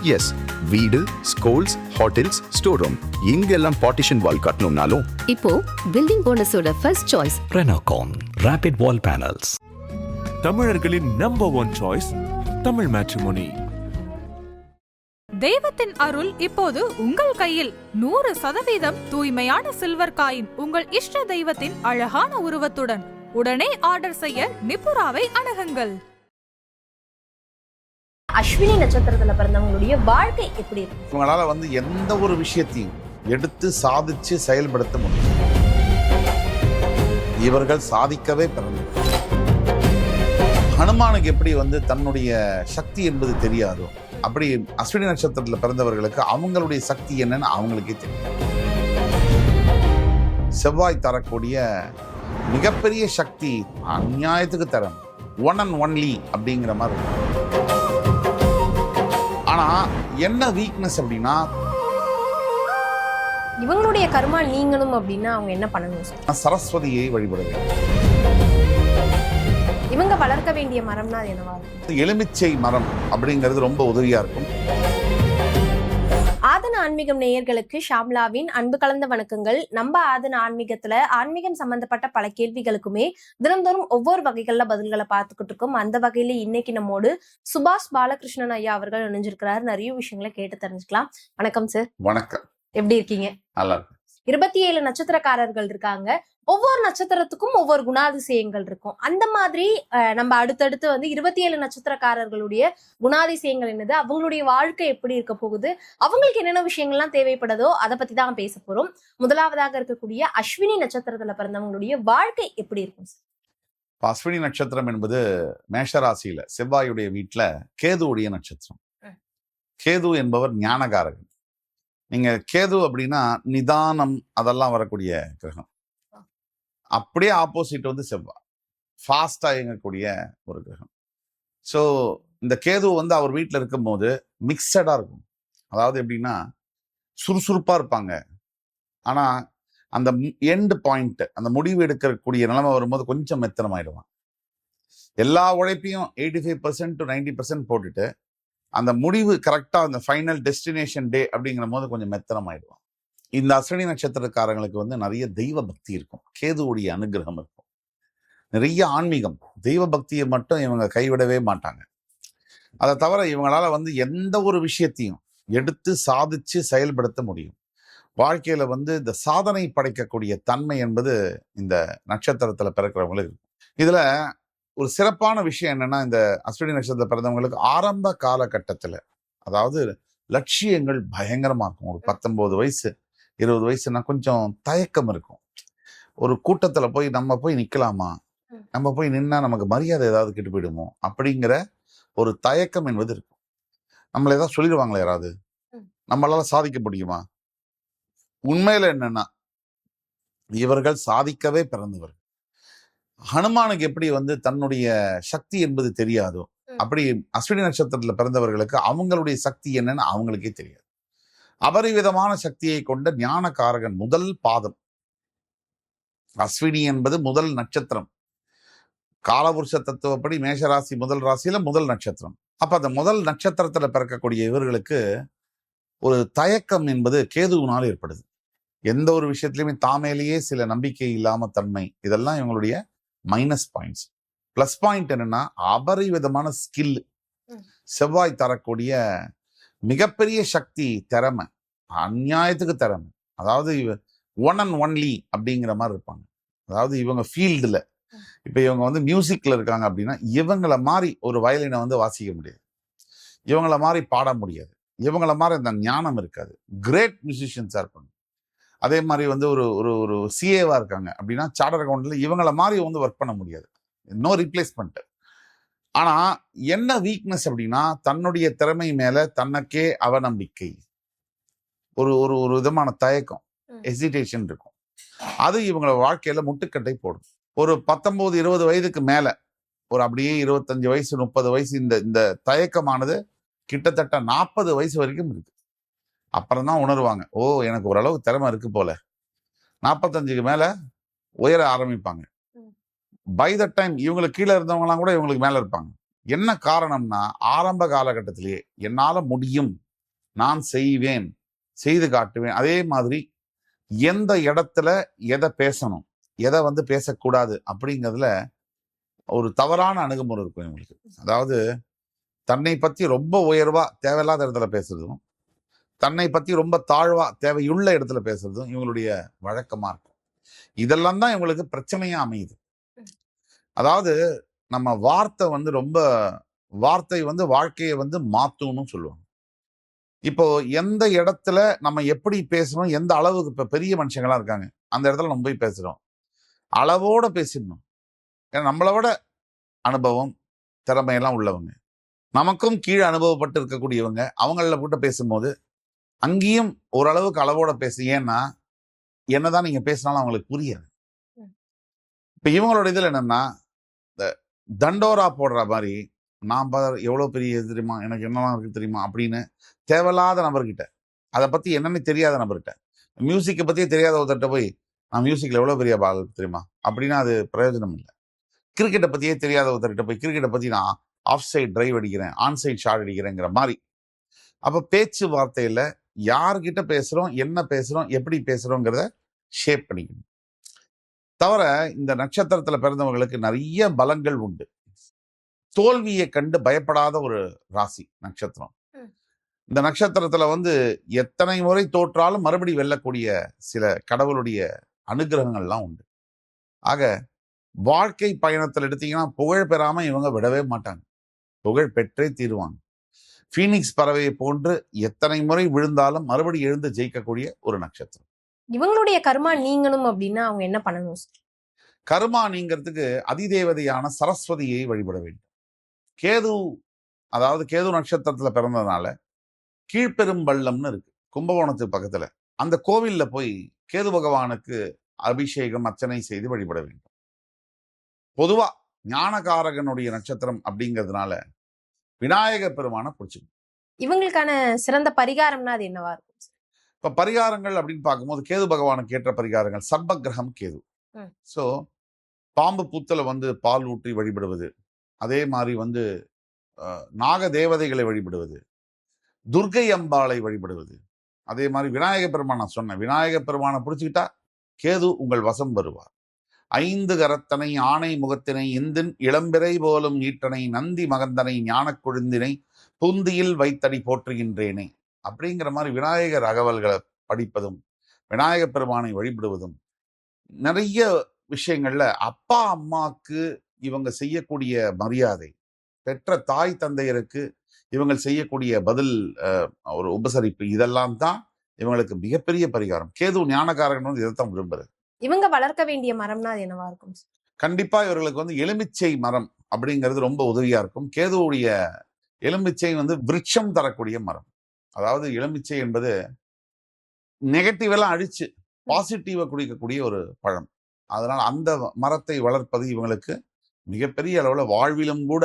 S, வீடு, schools, hotels, store room இங்கெல்லாம் partition wall கட்டணும்னாலும் இப்போ பில்டிங் ஓனர்ஸோட first choice Renocon rapid wall panels. தமிழர்களின் number one choice Tamil matrimony. தெய்வத்தின் அருள் இப்போது உங்கள் கையில். 100% தூய்மையான சில்வர் காயின் உங்கள் இஷ்ட தெய்வத்தின் அழகான உருவத்துடன் உடனே ஆர்டர் செய்ய நிபுராவை அணுகுங்கள். அஸ்வினி நட்சத்திரத்துல பிறந்தவங்களுடைய வாழ்க்கை எப்படி இருக்கு? இவங்களால எந்த ஒரு விஷயத்தையும் எடுத்து சாதிச்சு செயல்படுத்த முடியும். இவர்கள் சாதிக்கவே பிறந்தவர். ஹனுமானுக்கு எப்படி தன்னுடைய சக்தி என்பது தெரியாதோ, அப்படி அஸ்வினி நட்சத்திரத்தில் பிறந்தவர்களுக்கு அவங்களுடைய சக்தி என்னன்னு அவங்களுக்கே தெரியும். செவ்வாய் தரக்கூடிய மிகப்பெரிய சக்தி அநியாயத்துக்கு தரம், ஒன் அண்ட் ஒன்லி அப்படிங்கிற மாதிரி இருக்கும். ஆனா என்ன வீக்னஸ் அப்படின்னா, இவங்களுடைய கர்மா நீங்களும் அப்படின்னா அவங்க என்ன பண்ணணும்? சரஸ்வதியை வழிபட வேண்டும். இவங்க வளர்க்க வேண்டிய மரம்னா அது என்னவா இருக்கும்? எலுமிச்சை மரம் அப்படிங்கிறது ரொம்ப உதவியா இருக்கும். ஆதன ஆன்மீகம் நேயர்களுக்கு ஷாம்லாவின் அன்பு கலந்த வணக்கங்கள். நம்ம ஆதன ஆன்மீகத்துல ஆன்மீகம் சம்பந்தப்பட்ட பல கேள்விகளுக்குமே தினந்தோறும் ஒவ்வொரு வகைகள்ல பதில்களை பார்த்துக்கிட்டு இருக்கோம். அந்த வகையில இன்னைக்கு நம்மோடு சுபாஷ் பாலகிருஷ்ணன் ஐயா அவர்கள் இணைஞ்சிருக்கிறாரு. நிறைய விஷயங்களை கேட்டு தெரிஞ்சுக்கலாம். வணக்கம் சார். வணக்கம். எப்படி இருக்கீங்க? நல்லா இருக்கு. 27 நட்சத்திரக்காரர்கள் இருக்காங்க. ஒவ்வொரு நட்சத்திரத்துக்கும் ஒவ்வொரு குணாதிசயங்கள் இருக்கும். அந்த மாதிரி நம்ம அடுத்தடுத்து 27 நட்சத்திரக்காரர்களுடைய குணாதிசயங்கள் என்னது, அவங்களுடைய வாழ்க்கை எப்படி இருக்க போகுது, அவங்களுக்கு என்னென்ன விஷயங்கள்லாம் தேவைப்படுதோ அதை பத்தி தான் பேச போறோம். முதலாவதாக இருக்கக்கூடிய அஸ்வினி நட்சத்திரத்துல பிறந்தவங்களுடைய வாழ்க்கை எப்படி இருக்கும்? அஸ்வினி நட்சத்திரம் என்பது மேஷராசியில செவ்வாயுடைய வீட்டுல கேதுவுடைய நட்சத்திரம். கேது என்பவர் ஞானகாரகன். நீங்க கேது அப்படின்னா நிதானம் அதெல்லாம் வரக்கூடிய கிரகம். அப்படியே ஆப்போசிட் செவ்வாய், ஃபாஸ்டா இயங்கக்கூடிய ஒரு கிரகம். ஸோ இந்த கேது அவர் வீட்டில் இருக்கும்போது மிக்சடா இருக்கும். அதாவது எப்படின்னா சுறுசுறுப்பா இருப்பாங்க, ஆனா அந்த எண்ட் பாயிண்ட், அந்த முடிவு எடுக்கக்கூடிய நிலைமை வரும்போது கொஞ்சம் மெத்தனமாயிடுவாங்க. எல்லா உழைப்பையும் 85% to 90% போட்டுட்டு அந்த முடிவு கரெக்டா அந்த ஃபைனல் டெஸ்டினேஷன் டே அப்படிங்கிற போது கொஞ்சம் மெத்தனம் ஆயிடுவான். இந்த அஸ்வினி நட்சத்திரக்காரங்களுக்கு நிறைய தெய்வ பக்தி இருக்கும், கேதுவுடைய அனுகிரகம் இருக்கும், நிறைய ஆன்மீகம், தெய்வ பக்தியை மட்டும் இவங்க கைவிடவே மாட்டாங்க. அதை தவிர இவங்களால எந்த ஒரு விஷயத்தையும் எடுத்து சாதிச்சு செயல்படுத்த முடியும். வாழ்க்கையில இந்த சாதனை படைக்கக்கூடிய தன்மை என்பது இந்த நட்சத்திரத்துல பிறக்கிறவங்களுக்கு இருக்கும். இதுல ஒரு சிறப்பான விஷயம் என்னன்னா, இந்த அஸ்வினி நட்சத்திரத்தில் பிறந்தவங்களுக்கு ஆரம்ப காலகட்டத்தில், அதாவது லட்சியங்கள் பயங்கரமா இருக்கும். ஒரு 19 வயசு 20 வயசுனா கொஞ்சம் தயக்கம் இருக்கும். ஒரு கூட்டத்துல நம்ம போய் நிக்கலாமா, நம்ம போய் நின்னா நமக்கு மரியாதை ஏதாவது கெட்டு போயிடுமோ அப்படிங்கிற ஒரு தயக்கம் என்பது இருக்கும். நம்மள ஏதாவது சொல்லிடுவாங்களா யாராவது, நம்மளால சாதிக்க முடியுமா? உண்மையில என்னன்னா, இவர்கள் சாதிக்கவே பிறந்தவர்கள். ஹனுமானுக்கு எப்படி தன்னுடைய சக்தி என்பது தெரியாதோ, அப்படி அஸ்வினி நட்சத்திரத்துல பிறந்தவர்களுக்கு அவங்களுடைய சக்தி என்னன்னு அவங்களுக்கே தெரியாது. அபரிவிதமான சக்தியை கொண்ட ஞானகாரகன் முதல் பாதம். அஸ்வினி என்பது முதல் நட்சத்திரம். காலபுருஷ தத்துவப்படி மேஷராசி முதல் ராசியில முதல் நட்சத்திரம். அப்ப அந்த முதல் நட்சத்திரத்துல பிறக்கக்கூடிய இவர்களுக்கு ஒரு தயக்கம் என்பது கேதுவினால் ஏற்படுது. எந்த ஒரு விஷயத்திலுமே தாமேலேயே சில நம்பிக்கை இல்லாம தன்மை, இதெல்லாம் இவங்களுடைய மைனஸ் பாயிண்ட்ஸ். பிளஸ் பாயிண்ட் என்னன்னா அபரிவிதமான ஸ்கில், செவ்வாய் தரக்கூடிய மிகப்பெரிய சக்தி, திறமை, அநியாயத்துக்கு திறமை. அதாவது ஒன் அண்ட் ஒன்லி அப்படிங்கிற மாதிரி இருப்பாங்க. அதாவது இவங்க ஃபீல்டுல இப்ப இவங்க மியூசிக்ல இருக்காங்க அப்படின்னா இவங்கள மாதிரி ஒரு வயலினை வாசிக்க முடியாது, இவங்கள மாதிரி பாட முடியாது, இவங்கள மாதிரி இந்த ஞானம் இருக்காது. கிரேட் மியூசிஷியன்ஸா இருப்பாங்க. அதே மாதிரி ஒரு ஒரு ஒரு சிஏவா இருக்காங்க அப்படின்னா சார்ட்டர் அக்கௌண்ட்ல இவங்கள மாதிரி ஒர்க் பண்ண முடியாது, நோ ரிப்ளேஸ்மெண்ட். ஆனா என்ன வீக்னஸ் அப்படின்னா, தன்னுடைய திறமை மேல தனக்கே அவநம்பிக்கை, ஒரு ஒரு ஒரு விதமான தயக்கம், ஹெசிடேஷன் இருக்கும். அது இவங்கள வாழ்க்கையில முட்டுக்கட்டை போடும். ஒரு 19-20 வயதுக்கு மேல, ஒரு அப்படியே 25 வயசு 30 வயசு இந்த தயக்கமானது கிட்டத்தட்ட 40 வயசு வரைக்கும் இருக்கு. அப்புறம் தான் உணர்வாங்க, ஓ எனக்கு ஓரளவு திறமை இருக்கு போல. 45க்கு மேல உயர ஆரம்பிப்பாங்க. பை த டைம் இவங்களுக்கு கீழே இருந்தவங்கலாம் கூட இவங்களுக்கு மேல இருப்பாங்க. என்ன காரணம்னா, ஆரம்ப காலகட்டத்திலேயே என்னால முடியும் நான் செய்வேன், செய்து காட்டுவேன். அதே மாதிரி எந்த இடத்துல எதை பேசணும், எதை வந்து பேசக்கூடாது அப்படிங்கிறதுல ஒரு தவறான அணுகுமுறை இருக்கும் இவங்களுக்கு. அதாவது தன்னை பத்தி ரொம்ப உயர்வா தேவையில்லாத இடத்துல பேசுறதும், தன்னை பத்தி ரொம்ப தாழ்வா தேவையுள்ள இடத்துல பேசுறதும் இவங்களுடைய வழக்கமா இருக்கும். இதெல்லாம் தான் இவங்களுக்கு பிரச்சனையா அமையுது. அதாவது நம்ம வார்த்தை வந்து வாழ்க்கையை வந்து மாத்தும்னு சொல்லுவாங்க. இப்போ எந்த இடத்துல நம்ம எப்படி பேசணும், எந்த அளவுக்கு இப்ப பெரிய மனுஷங்களா இருக்காங்க அந்த இடத்துல நம்ம போய் பேசுறோம், அளவோட பேசிடணும். ஏன்னா நம்மளை விட அனுபவம் திறமையெல்லாம் உள்ளவங்க, நமக்கும் கீழே அனுபவப்பட்டு இருக்கக்கூடியவங்க, அவங்கள கூட்ட பேசும்போது அங்கேயும் ஓரளவுக்கு அளவோட பேசு. ஏன்னா என்னதான் நீங்க பேசினாலும் அவங்களுக்கு புரியாது. இப்ப இவங்களோட இதுல என்னன்னா, இந்த தண்டோரா போடுற மாதிரி நான் எவ்வளவு பெரிய இது தெரியுமா, எனக்கு என்னெல்லாம் இருக்கு தெரியுமா அப்படின்னு தேவையில்லாத நபர்கிட்ட, அதை பத்தி என்னன்னு தெரியாத நபர்கிட்ட, மியூசிக்கை பத்தியே தெரியாத ஒருத்தர்கிட்ட போய் நான் மியூசிக்ல எவ்வளவு பெரிய பால் தெரியுமா அப்படின்னா அது பிரயோஜனம் இல்லை. கிரிக்கெட்டை பத்தியே தெரியாத ஒருத்தர்கிட்ட போய் கிரிக்கெட்டை பத்தி நான் ஆஃப் சைட் டிரைவ் அடிக்கிறேன், ஆன் சைட் ஷாட் அடிக்கிறேங்கிற மாதிரி. அப்ப பேச்சு வார்த்தையில யார்கிட்ட பேசுறோம், என்ன பேசுறோம், எப்படி பேசுறோங்கிறத ஷேப் பண்ணிக்கணும். தவிர இந்த நட்சத்திரத்துல பிறந்தவங்களுக்கு நிறைய பலங்கள் உண்டு. தோல்வியை கண்டு பயப்படாத ஒரு ராசி நட்சத்திரம். இந்த நட்சத்திரத்துல வந்து எத்தனை முறை தோற்றாலும் மறுபடி வெல்லக்கூடிய சில கடவுளுடைய அனுகிரகங்கள்லாம் உண்டு. ஆக வாழ்க்கை பயணத்தில் எடுத்தீங்கன்னா புகழ் பெறாம இவங்க விடவே மாட்டாங்க, புகழ் பெற்றே தீருவாங்க. பீனிக்ஸ் பறவையை போன்று எத்தனை முறை விழுந்தாலும் மறுபடி எழுந்து ஜெயிக்கக்கூடிய ஒரு நட்சத்திரம். இவங்களுடைய கர்மா நீங்கணும் அப்படின்னா அவங்க என்ன பண்ணணும்? கர்மா நீங்கிறதுக்கு அதிதேவதையான சரஸ்வதியை வழிபட வேண்டும். கேது, அதாவது கேது நட்சத்திரத்துல பிறந்ததுனால கீழ்பெரும்பள்ளம்னு இருக்கு கும்பகோணத்துக்கு பக்கத்துல, அந்த கோவில்ல போய் கேது பகவானுக்கு அபிஷேகம் அர்ச்சனை செய்து வழிபட வேண்டும். பொதுவா ஞானகாரகனுடைய நட்சத்திரம் அப்படிங்கிறதுனால விநாயக பெருமான பிடிச்சிக்கும். இவங்களுக்கான சிறந்த பரிகாரம்னா அது என்னவா இருக்கும்? இப்ப பரிகாரங்கள் அப்படின்னு பார்க்கும்போது கேது பகவானுக்கு ஏற்ற பரிகாரங்கள், சர்ப கிரகம் கேது. சோ பாம்பு புத்துல வந்து பால் ஊற்றி வழிபடுவது, அதே மாதிரி வந்து நாக தேவதைகளை வழிபடுவது, துர்க்கை அம்பாளை வழிபடுவது, அதே மாதிரி விநாயக பெருமான். நான் சொன்னேன், விநாயக பெருமானை பிடிச்சிக்கிட்டா கேது உங்கள் வசம் வருவார். 5 கரத்தனை ஆணை முகத்தினை இந்தின் இளம்பிறை போலும் ஈட்டனை நந்தி மகந்தனை ஞானக் கொழுந்தினை புந்தியில் வைத்தடி போற்றுகின்றேனே அப்படிங்கிற மாதிரி விநாயகர் அகவல்களை படிப்பதும் விநாயக பெருமானை வழிபடுவதும் நிறைய விஷயங்கள்ல அப்பா அம்மாக்கு இவங்க செய்யக்கூடிய மரியாதை, பெற்ற தாய் தந்தையருக்கு இவங்க செய்யக்கூடிய பதில், ஒரு உபசரிப்பு, இதெல்லாம் தான் இவங்களுக்கு மிகப்பெரிய பரிகாரம். கேது ஞானகாரகன் வந்து இதைத்தான் விரும்புறது. இவங்க வளர்க்க வேண்டிய மரம்னா அது என்னவா இருக்கும்? கண்டிப்பா இவர்களுக்கு வந்து எலுமிச்சை மரம் அப்படிங்கிறது ரொம்ப உதவியா இருக்கும். கேதுவுடைய எலுமிச்சை வந்து விருட்சம் தரக்கூடிய மரம். அதாவது எலுமிச்சை என்பது நெகட்டிவ் எல்லாம் அழிச்சு பாசிட்டிவா குடிக்கக்கூடிய ஒரு பழம். அதனால அந்த மரத்தை வளர்ப்பது இவங்களுக்கு மிகப்பெரிய அளவுல வாழ்விலும் கூட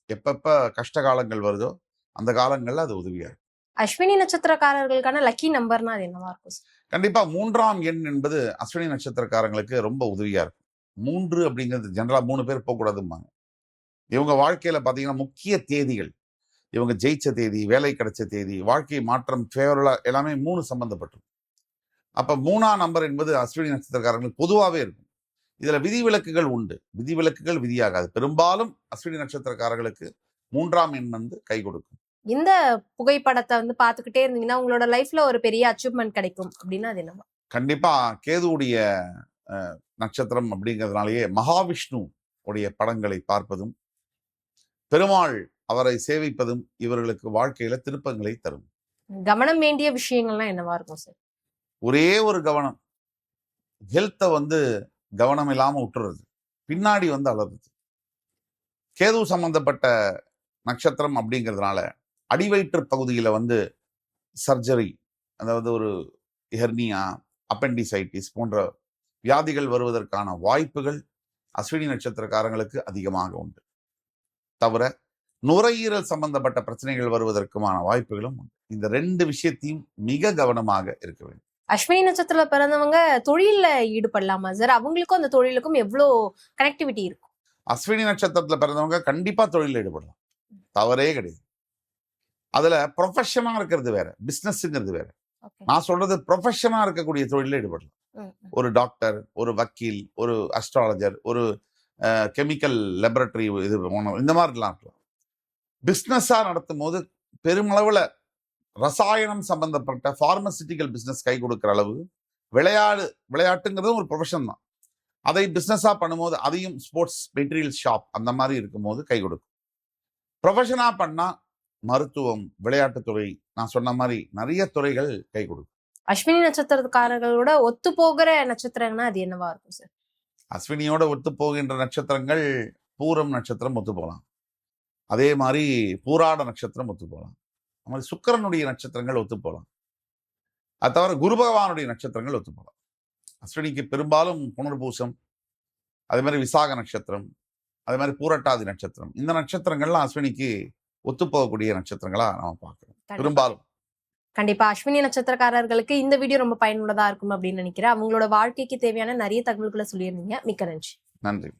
எப்பப்ப கஷ்ட காலங்கள் வருதோ அந்த காலங்கள்ல அது உதவியா இருக்கும். அஸ்வினி நட்சத்திரக்காரர்களுக்கான லக்கி நம்பர்னா அது என்னவா இருக்கும்? கண்டிப்பா 3ஆம் எண் என்பது அஸ்வினி நட்சத்திரக்காரங்களுக்கு ரொம்ப உதவியா இருக்கும். 3 அப்படிங்கிறது ஜெனரலா 3 பேர் போகக்கூடாதும்பாங்க. இவங்க வாழ்க்கையில பாத்தீங்கன்னா முக்கிய தேதிகள், இவங்க ஜெயிச்ச தேதி, வேலை கிடைச்ச தேதி, வாழ்க்கை மாற்றம், ஃபேவரலா எல்லாமே 3 சம்பந்தப்பட்டிருக்கும். அப்ப 3ஆம் நம்பர் என்பது அஸ்வினி நட்சத்திரக்காரங்களுக்கு பொதுவாகவே இருக்கும். இதுல விதிவிலக்குகள் உண்டு, விதிவிலக்குகள் விதியாகாது. பெரும்பாலும் அஸ்வினி நட்சத்திரக்காரர்களுக்கு 3ஆம் எண் வந்து கை கொடுக்கும். இந்த புகைப்படத்தை வந்து பார்த்துக்கிட்டே இருந்தீங்கன்னா உங்களோட லைஃப்ல ஒரு பெரிய அச்சீவ்மெண்ட் கிடைக்கும் அப்படின்னா அது என்னவா? கண்டிப்பா கேதுவுடைய நட்சத்திரம் அப்படிங்கிறதுனாலேயே மகாவிஷ்ணு உடைய படங்களை பார்ப்பதும் பெருமாள் அவரை சேவிப்பதும் இவர்களுக்கு வாழ்க்கையில திருப்பங்களை தரும். கவனம் வேண்டிய விஷயங்கள்லாம் என்னவா இருக்கும் சார்? ஒரே ஒரு கவனம், ஹெல்த்தை வந்து கவனம் இல்லாம விட்டுறது, பின்னாடி வந்து அலறுது. கேது சம்பந்தப்பட்ட நட்சத்திரம் அப்படிங்கிறதுனால அடிவயிற்று பகுதியில வந்து சர்ஜரி, அதாவது ஒரு ஹெர்னியா, அப்பெண்டிசைட்டிஸ் போன்ற வியாதிகள் வருவதற்கான வாய்ப்புகள் அஸ்வினி நட்சத்திரக்காரங்களுக்கு அதிகமாக உண்டு. தவிர நுரையீரல் சம்பந்தப்பட்ட பிரச்சனைகள் வருவதற்குமான வாய்ப்புகளும் உண்டு. இந்த 2 விஷயத்தையும் மிக கவனமாக இருக்க வேண்டும். அஸ்வினி நட்சத்திரத்துல பிறந்தவங்க தொழில்ல ஈடுபடலாமா சார்? அவங்களுக்கும் அந்த தொழிலுக்கும் எவ்வளோ கனெக்டிவிட்டி இருக்கும்? அஸ்வினி நட்சத்திரத்துல பிறந்தவங்க கண்டிப்பா தொழிலில் ஈடுபடலாம், தவறே கிடையாது. அதுல ப்ரொஃபஷனா இருக்கிறது வேற, பிசினஸ்ங்கிறது வேற. நான் சொல்றது ப்ரொஃபஷனா இருக்கக்கூடிய தொழில ஈடுபடலாம். ஒரு டாக்டர், ஒரு வக்கீல், ஒரு அஸ்ட்ராலஜர், ஒரு கெமிக்கல் லெபரட்டரி இது இந்த மாதிரிலாம் இருக்கலாம். பிசினஸா நடத்தும் போது பெருமளவுல ரசாயனம் சம்பந்தப்பட்ட பார்மசிட்டிக்கல் பிசினஸ் கை கொடுக்கிற அளவு விளையாட்டுங்கிறது ஒரு ப்ரொஃபஷன் தான். அதை பிசினஸா பண்ணும்போது அதையும் ஸ்போர்ட்ஸ் மெட்டீரியல் ஷாப் அந்த மாதிரி இருக்கும்போது கை கொடுக்கும். ப்ரொஃபஷனா பண்ணா மருத்துவம், விளையாட்டுத்துறை, நான் சொன்ன மாதிரி நிறைய துறைகள் கை கொடுக்கும். அஸ்வினி நட்சத்திரக்காரர்களோட ஒத்து போகிற நட்சத்திரம்னா அது என்னவா இருக்கும் சார்? அஸ்வினியோட ஒத்து போகின்ற நட்சத்திரங்கள் பூரம் நட்சத்திரம் ஒத்து போகலாம், அதே மாதிரி பூராட நட்சத்திரம் ஒத்து போகலாம், அது மாதிரி சுக்கிரனுடைய நட்சத்திரங்கள் ஒத்து போகலாம், அது தவிர குரு பகவானுடைய நட்சத்திரங்கள் ஒத்து போகலாம். அஸ்வினிக்கு பெரும்பாலும் புனர்பூசம், அதே மாதிரி விசாக நட்சத்திரம், அதே மாதிரி பூரட்டாதி நட்சத்திரம், இந்த நட்சத்திரங்கள்லாம் அஸ்வினிக்கு ஒத்து போகக்கூடிய நட்சத்திரங்களா நம்ம பார்க்கிறோம் பெரும்பாலும். கண்டிப்பா அஸ்வினி நட்சத்திரக்காரர்களுக்கு இந்த வீடியோ ரொம்ப பயனுள்ளதா இருக்கும் அப்படின்னு நினைக்கிறேன். அவங்களோட வாழ்க்கைக்கு தேவையான நிறைய தகவல்களை சொல்லியிருந்தீங்க. மிக்க நன்றி. நன்றி.